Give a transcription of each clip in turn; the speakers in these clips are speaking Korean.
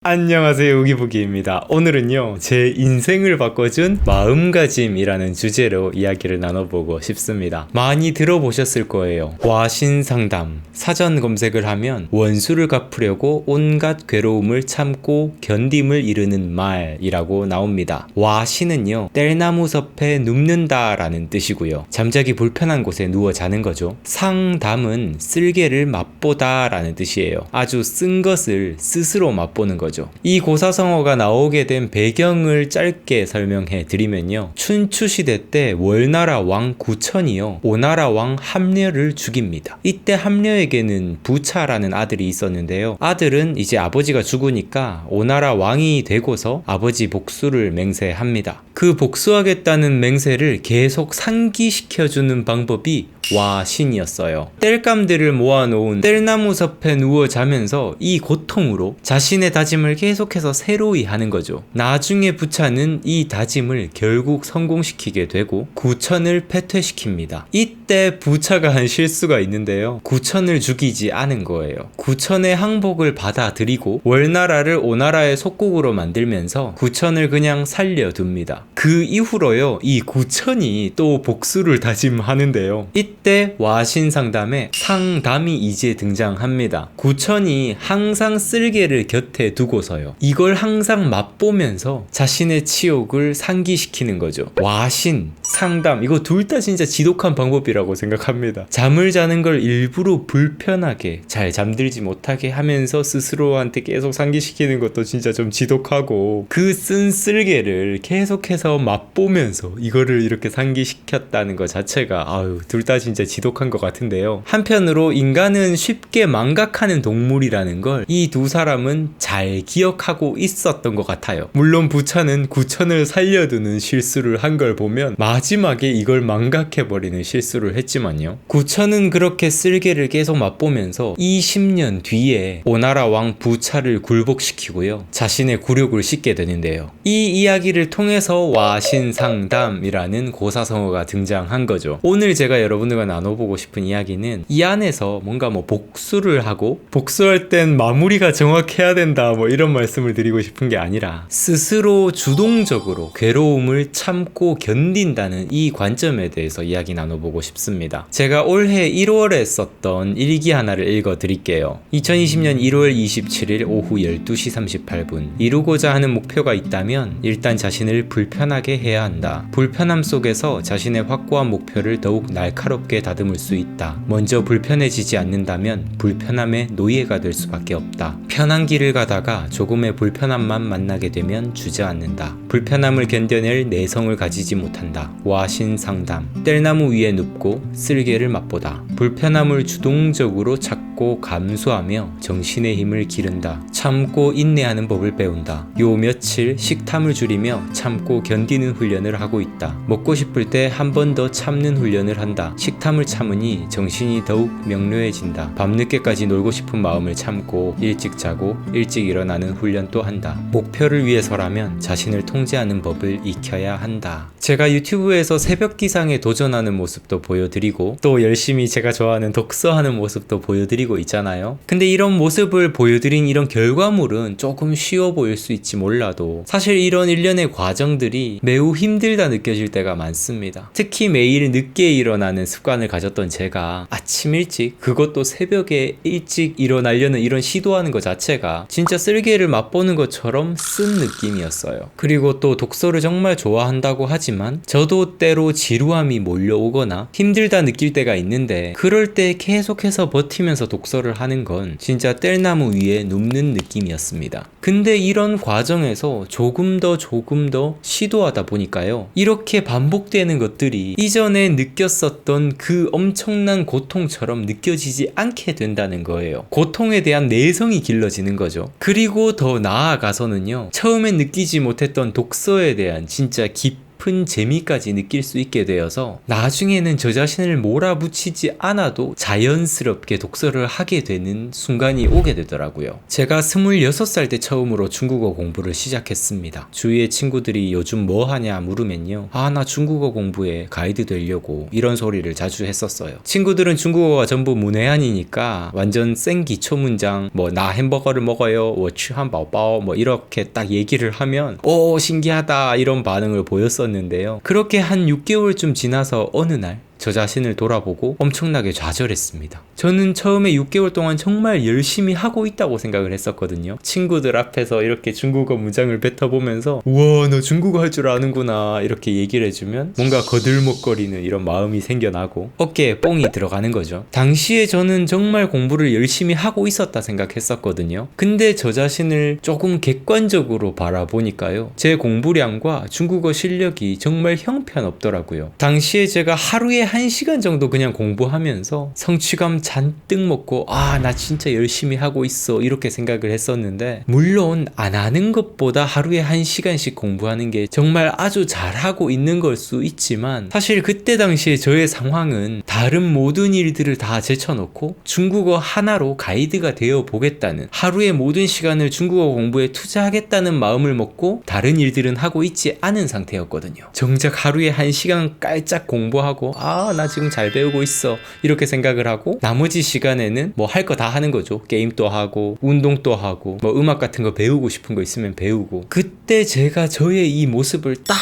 안녕하세요, 우기부기입니다. 오늘은요, 제 인생을 바꿔준 마음가짐이라는 주제로 이야기를 나눠보고 싶습니다. 많이 들어보셨을 거예요. 와신상담. 사전 검색을 하면 원수를 갚으려고 온갖 괴로움을 참고 견딤을 이루는 말이라고 나옵니다. 와신은요, 뗄나무 섭에 눕는다 라는 뜻이고요. 잠자기 불편한 곳에 누워 자는 거죠. 상담은 쓸개를 맛보다 라는 뜻이에요. 아주 쓴 것을 스스로 맛보는 거죠. 이 고사성어가 나오게 된 배경을 짧게 설명해 드리면요. 춘추시대 때 월나라 왕 구천이요, 오나라 왕 함려를 죽입니다. 이때 함려에게는 부차라는 아들이 있었는데요. 아들은 이제 아버지가 죽으니까 오나라 왕이 되고서 아버지 복수를 맹세합니다. 그 복수하겠다는 맹세를 계속 상기시켜주는 방법이 와신이었어요. 땔감들을 모아놓은 뗄나무 섭에 누워 자면서 이 고통으로 자신의 다짐을 계속해서 새로이 하는 거죠. 나중에 부차는 이 다짐을 결국 성공시키게 되고 구천을 패퇴시킵니다. 이때 부차가 한 실수가 있는데요. 구천을 죽이지 않은 거예요. 구천의 항복을 받아들이고 월나라를 오나라의 속국으로 만들면서 구천을 그냥 살려둡니다. 그 이후로요, 이 구천이 또 복수를 다짐하는데요. 이때 와신상담에 상담이 이제 등장합니다. 구천이 항상 쓸개를 곁에 두고서요, 이걸 항상 맛보면서 자신의 치욕을 상기시키는 거죠. 와신, 상담, 이거 둘 다 진짜 지독한 방법이라고 생각합니다. 잠을 자는 걸 일부러 불편하게 잘 잠들지 못하게 하면서 스스로한테 계속 상기시키는 것도 진짜 좀 지독하고, 그 쓴 쓸개를 계속해서 맛보면서 이거를 이렇게 상기시켰다는 것 자체가 둘 다 진짜 지독한 것 같은데요. 한편으로 인간은 쉽게 망각하는 동물이라는 걸 이 두 사람은 잘 기억하고 있었던 것 같아요. 물론 부차는 구천을 살려두는 실수를 한 걸 보면 마지막에 이걸 망각해버리는 실수를 했지만요. 구천은 그렇게 쓸개를 계속 맛보면서 20년 뒤에 오나라 왕 부차를 굴복시키고요, 자신의 굴욕을 씻게 되는데요. 이 이야기를 통해서 와신상담이라는 고사성어가 등장한 거죠. 오늘 제가 여러분들과 나눠보고 싶은 이야기는 이 안에서 뭔가 복수를 하고, 복수할 땐 마무리가 정확해야 된다 이런 말씀을 드리고 싶은 게 아니라 스스로 주동적으로 괴로움을 참고 견딘다는 이 관점에 대해서 이야기 나눠보고 싶습니다. 제가 올해 1월에 썼던 일기 하나를 읽어 드릴게요. 2020년 1월 27일 오후 12시 38분. 이루고자 하는 목표가 있다면 일단 자신을 불편하게 해야 한다. 불편함 속에서 자신의 확고한 목표를 더욱 날카롭게 다듬을 수 있다. 먼저 불편해지지 않는다면 불편함의 노예가 될 수밖에 없다. 편한 길을 가다가 조금의 불편함만 만나게 되면 주저앉는다. 불편함을 견뎌낼 내성을 가지지 못한다. 와신상담. 뗄나무 위에 눕고 쓸개를 맛보다. 불편함을 주동적으로 찾고 감수하며 정신의 힘을 기른다. 참고 인내하는 법을 배운다. 요 며칠 식탐을 줄이며 참고 견디는 훈련을 하고 있다. 먹고 싶을 때 한 번 더 참는 훈련을 한다. 식탐을 참으니 정신이 더욱 명료해진다. 밤늦게까지 놀고 싶은 마음을 참고 일찍 자고 일찍 일어나는 훈련도 한다. 목표를 위해서라면 자신을 통제하는 법을 익혀야 한다. 제가 유튜브에서 새벽 기상에 도전하는 모습도 보여드리고, 또 열심히 제가 좋아하는 독서하는 모습도 보여드리고 있잖아요. 근데 이런 모습을 보여드린 이런 결과물은 조금 쉬워 보일 수 있지 몰라도 사실 이런 일련의 과정들이 매우 힘들다 느껴질 때가 많습니다. 특히 매일 늦게 일어나는 습관을 가졌던 제가 아침 일찍, 그것도 새벽에 일찍 일어나려는 이런 시도하는 것 자체가 진짜 쓸개를 맛보는 것처럼 쓴 느낌이었어요. 그리고 또 독서를 정말 좋아한다고 하지만 저도 때로 지루함이 몰려오거나 힘들다 느낄 때가 있는데, 그럴 때 계속해서 버티면서 독서를 하는 건 진짜 뗄나무 위에 눕는 느낌이었습니다. 근데 이런 과정에서 조금 더 시도하다 보니까요, 이렇게 반복되는 것들이 이전에 느꼈었던 그 엄청난 고통처럼 느껴지지 않게 된다는 거예요. 고통에 대한 내성이 길러지는 거죠. 그리고 더 나아가서는요, 처음엔 느끼지 못했던 독서에 대한 진짜 깊은 깊은 재미까지 느낄 수 있게 되어서 나중에는 저 자신을 몰아붙이지 않아도 자연스럽게 독서를 하게 되는 순간이 오게 되더라고요. 제가 26살 때 처음으로 중국어 공부를 시작했습니다. 주위의 친구들이 요즘 뭐 하냐 물으면요, 나 중국어 공부에 가이드 되려고, 이런 소리를 자주 했었어요. 친구들은 중국어가 전부 문해한이니까 완전 생 기초 문장, 뭐 나 햄버거를 먹어요, 我吃汉堡包, 뭐 이렇게 딱 얘기를 하면 오 신기하다 이런 반응을 보였었는데요. 그렇게 한 6개월쯤 지나서 어느 날 저 자신을 돌아보고 엄청나게 좌절했습니다. 저는 처음에 6개월 동안 정말 열심히 하고 있다고 생각을 했었거든요. 친구들 앞에서 이렇게 중국어 문장을 뱉어보면서 우와 너 중국어 할 줄 아는구나 이렇게 얘기를 해주면 뭔가 거들먹거리는 이런 마음이 생겨나고 어깨에 뽕이 들어가는 거죠. 당시에 저는 정말 공부를 열심히 하고 있었다 생각했었거든요. 근데 저 자신을 조금 객관적으로 바라보니까요, 제 공부량과 중국어 실력이 정말 형편없더라고요. 당시에 제가 하루에 1시간 정도 그냥 공부하면서 성취감 잔뜩 먹고 나 진짜 열심히 하고 있어 이렇게 생각을 했었는데, 물론 안 하는 것보다 하루에 1시간씩 공부하는 게 정말 아주 잘하고 있는 걸 수 있지만, 사실 그때 당시에 저의 상황은 다른 모든 일들을 다 제쳐놓고 중국어 하나로 가이드가 되어 보겠다는, 하루의 모든 시간을 중국어 공부에 투자하겠다는 마음을 먹고 다른 일들은 하고 있지 않은 상태였거든요. 정작 하루에 1시간 깔짝 공부하고 나 지금 잘 배우고 있어 이렇게 생각을 하고, 나머지 시간에는 뭐 할 거 다 하는 거죠. 게임도 하고 운동도 하고 뭐 음악 같은 거 배우고 싶은 거 있으면 배우고. 그때 제가 저의 이 모습을 딱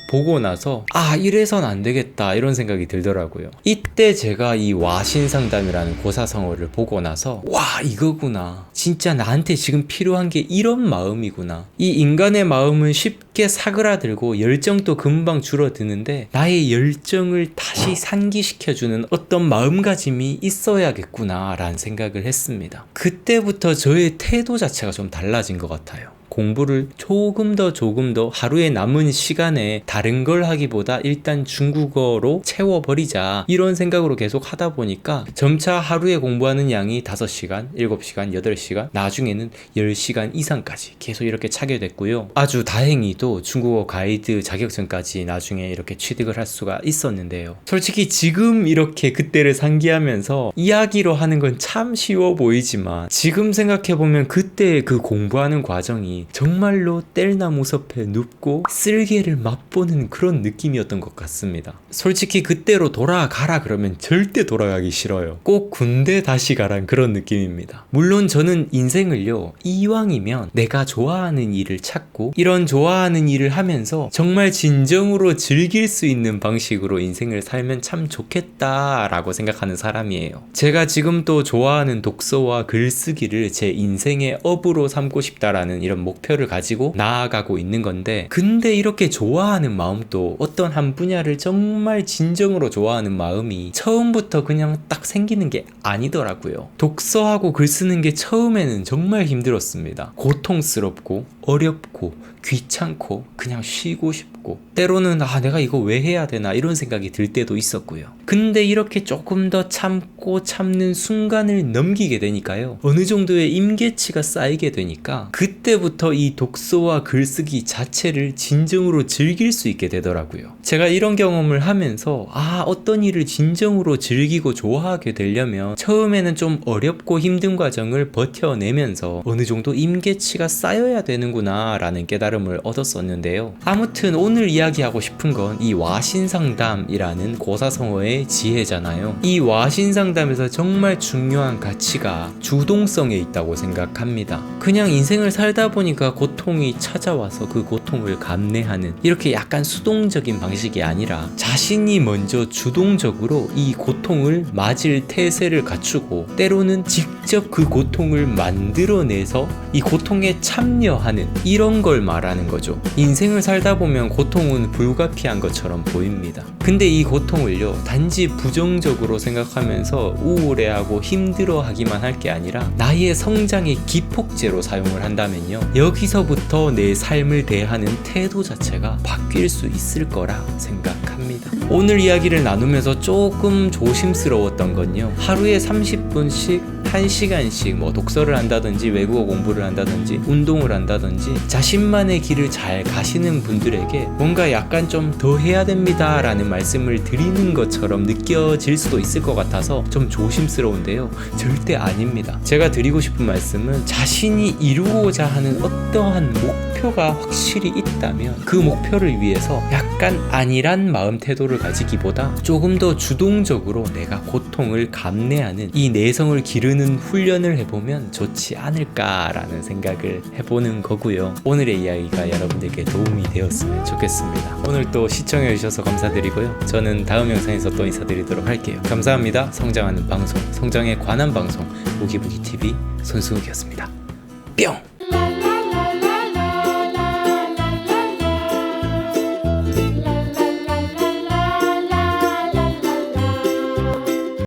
보고 나서 이래선 안 되겠다 이런 생각이 들더라고요. 이때 제가 이 와신상담이라는 고사성어를 보고 나서 이거구나, 진짜 나한테 지금 필요한 게 이런 마음이구나. 이 인간의 마음은 쉽게 사그라들고 열정도 금방 줄어드는데 나의 열정을 다시 상기시켜주는 어떤 마음가짐이 있어야겠구나 라는 생각을 했습니다. 그때부터 저의 태도 자체가 좀 달라진 것 같아요. 공부를 조금 더 하루에 남은 시간에 다른 걸 하기보다 일단 중국어로 채워버리자 이런 생각으로 계속 하다 보니까 점차 하루에 공부하는 양이 5시간, 7시간, 8시간, 나중에는 10시간 이상까지 계속 이렇게 차게 됐고요. 아주 다행히도 중국어 가이드 자격증까지 나중에 이렇게 취득을 할 수가 있었는데요. 솔직히 지금 이렇게 그때를 상기하면서 이야기로 하는 건 참 쉬워 보이지만 지금 생각해보면 그때 그 공부하는 과정이 정말로 뗄나무 섭에 눕고 쓸개를 맛보는 그런 느낌이었던 것 같습니다. 솔직히 그때로 돌아가라 그러면 절대 돌아가기 싫어요. 꼭 군대 다시 가란 그런 느낌입니다. 물론 저는 인생을요, 이왕이면 내가 좋아하는 일을 찾고 이런 좋아하는 일을 하면서 정말 진정으로 즐길 수 있는 방식으로 인생을 살면 참 좋겠다라고 생각하는 사람이에요. 제가 지금 또 좋아하는 독서와 글쓰기를 제 인생의 업으로 삼고 싶다라는 이런 목표를 가지고 나아가고 있는 건데, 근데 이렇게 좋아하는 마음도 어떤 한 분야를 정말 진정으로 좋아하는 마음이 처음부터 그냥 딱 생기는 게 아니더라고요. 독서하고 글 쓰는 게 처음에는 정말 힘들었습니다. 고통스럽고 어렵고 귀찮고 그냥 쉬고 싶고, 때로는 내가 이거 왜 해야 되나 이런 생각이 들 때도 있었고요. 근데 이렇게 조금 더 참고 참는 순간을 넘기게 되니까요, 어느 정도의 임계치가 쌓이게 되니까 그때부터 이 독서와 글쓰기 자체를 진정으로 즐길 수 있게 되더라고요. 제가 이런 경험을 하면서 어떤 일을 진정으로 즐기고 좋아하게 되려면 처음에는 좀 어렵고 힘든 과정을 버텨내면서 어느 정도 임계치가 쌓여야 되는구나 라는 깨달음을 얻었었는데요. 아무튼 오늘 이야기하고 싶은 건 이 와신상담이라는 고사성어의 지혜잖아요. 이 와신상담에서 정말 중요한 가치가 주동성에 있다고 생각합니다. 그냥 인생을 살다 보니까 고통이 찾아와서 그 고통을 감내하는 이렇게 약간 수동적인 방식이 아니라 자신이 먼저 주동적으로 이 고통을 맞을 태세를 갖추고 때로는 직접 그 고통을 만들어내서 이 고통에 참여하는 이런 걸 말하는 거죠. 인생을 살다 보면 고통은 불가피한 것처럼 보입니다. 근데 이 고통을요, 단지 부정적으로 생각하면서 우울해하고 힘들어하기만 할 게 아니라 나의 성장의 기폭제로 사용을 한다면요, 여기서부터 내 삶을 대하는 태도 자체가 바뀔 수 있을 거라 않을까 생각합니다. 오늘 이야기를 나누면서 조금 조심스러웠던 건요, 하루에 30분씩 1시간씩 뭐 독서를 한다든지 외국어 공부를 한다든지 운동을 한다든지 자신만의 길을 잘 가시는 분들에게 뭔가 약간 좀 더 해야 됩니다 라는 말씀을 드리는 것처럼 느껴질 수도 있을 것 같아서 좀 조심스러운데요, 절대 아닙니다. 제가 드리고 싶은 말씀은 자신이 이루고자 하는 어떠한 목표가 확실히 있다면 그 목표를 위해서 약간 안일한 마음 태도를 가지기보다 조금 더 주동적으로 내가 고통을 감내하는 이 내성을 기르는 훈련을 해보면 좋지 않을까라는 생각을 해보는 거고요. 오늘의 이야기가 여러분들께 도움이 되었으면 좋겠습니다. 오늘 또 시청해주셔서 감사드리고요. 저는 다음 영상에서 또 인사드리도록 할게요. 감사합니다. 성장하는 방송, 성장에 관한 방송, 우기부기TV 손수욱이었습니다. 뿅!